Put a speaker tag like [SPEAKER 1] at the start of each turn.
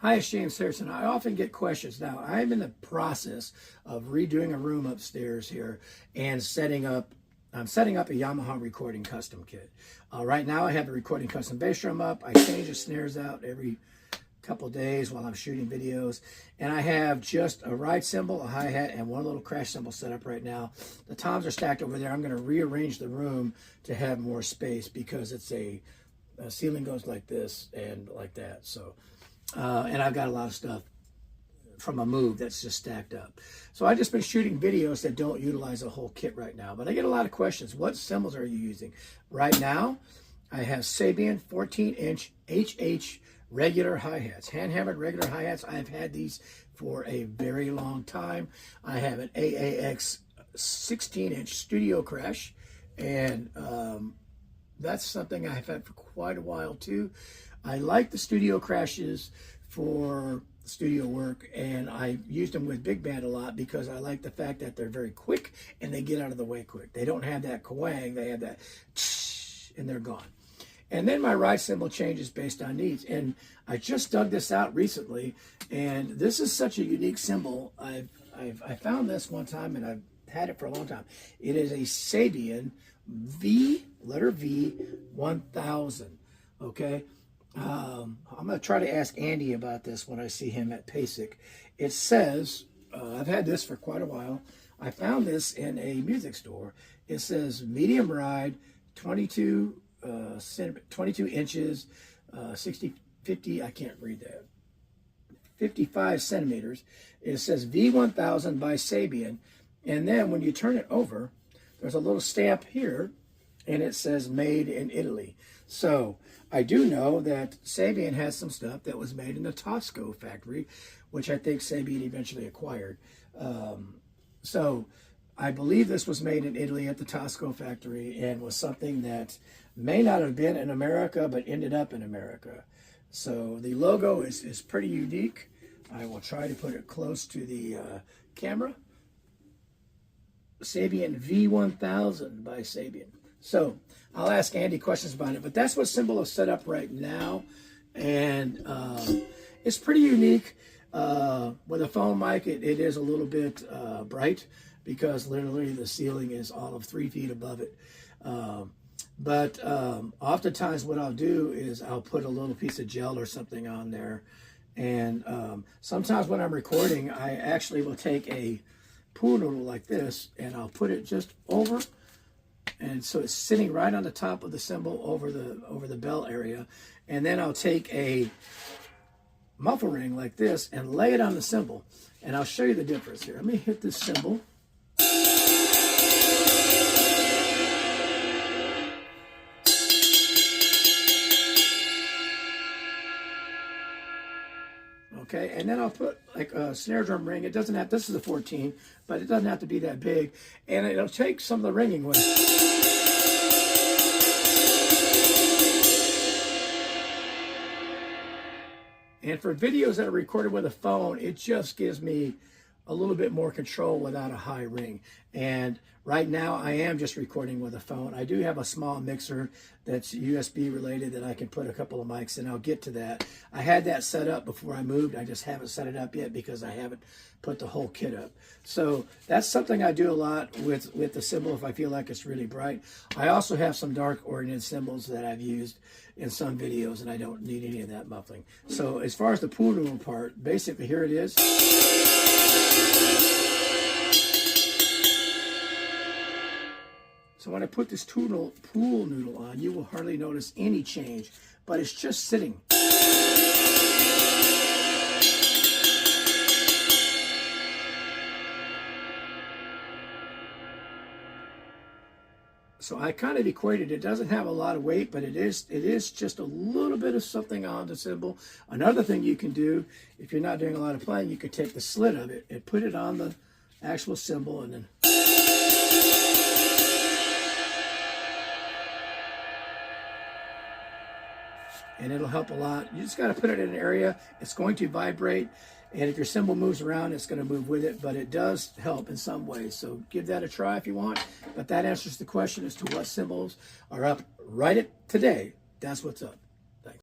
[SPEAKER 1] Hi, it's James Harrison. I often get questions. Now, I'm in the process of redoing a room upstairs here and I'm setting up a Yamaha recording custom kit. Right now, I have the recording custom bass drum up. I change the snares out every couple of days while I'm shooting videos. And I have just a ride cymbal, a hi-hat, and one little crash cymbal set up right now. The toms are stacked over there. I'm going to rearrange the room to have more space because it's a ceiling goes like this and like that. So. And I've got a lot of stuff from a move that's just stacked up. So I've just been shooting videos that don't utilize a whole kit right now. But I get a lot of questions. What cymbals are you using? Right now, I have Sabian 14-inch HH regular hi-hats. Hand-hammered regular hi-hats. I've had these for a very long time. I have an AAX 16-inch studio crash. And that's something I've had for quite a while too. I like the studio crashes for studio work, and I used them with big band a lot because I like the fact that they're very quick and they get out of the way quick. They don't have that kwang, they have that and they're gone. And then my ride cymbal changes based on needs. And I just dug this out recently, and this is such a unique cymbal. I found this one time, and I've had it for a long time. It is a Sabian letter V 1000. Okay. I'm going to try to ask Andy about this when I see him at PASIC. It says, I've had this for quite a while. I found this in a music store. It says medium ride, 22 inches, 50, I can't read that, 55 centimeters. It says V1000 by Sabian. And then when you turn it over, there's a little stamp here, and it says made in Italy. So I do know that Sabian has some stuff that was made in the Tosco factory, which I think Sabian eventually acquired. So I believe this was made in Italy at the Tosco factory and was something that may not have been in America, but ended up in America. So the logo is pretty unique. I will try to put it close to the camera. Sabian V1000 by Sabian. So I'll ask Andy questions about it, but that's what cymbal is set up right now. And it's pretty unique. With a phone mic, it is a little bit bright because literally the ceiling is all of 3 feet above it. But oftentimes what I'll do is I'll put a little piece of gel or something on there. And sometimes when I'm recording, I actually will take a pool noodle like this and I'll put it just over. And so it's sitting right on the top of the cymbal over the bell area. And then I'll take a muffle ring like this and lay it on the cymbal. And I'll show you the difference here. Let me hit this cymbal. Okay, and then I'll put like a snare drum ring. It doesn't have, this is a 14, but it doesn't have to be that big. And it'll take some of the ringing with it. And for videos that are recorded with a phone, it just gives me a little bit more control without a high ring. And right now I am just recording with a phone. I do have a small mixer that's USB related that I can put a couple of mics in. I'll get to that. I had that set up before I moved. I just haven't set it up yet because I haven't put the whole kit up. So that's something I do a lot with the cymbal if I feel like it's really bright. I also have some dark oriented cymbals that I've used in some videos, and I don't need any of that muffling. So as far as the pool noodle part, basically here it is. So when I put this pool noodle on, you will hardly notice any change, but it's just sitting. So I kind of equated, it doesn't have a lot of weight, but it is just a little bit of something on the cymbal. Another thing you can do, if you're not doing a lot of playing, you could take the slit of it and put it on the actual cymbal and then. And it'll help a lot. You just got to put it in an area. It's going to vibrate. And if your cymbal moves around, it's going to move with it. But it does help in some ways. So give that a try if you want. But that answers the question as to what cymbals are up right at today. That's what's up.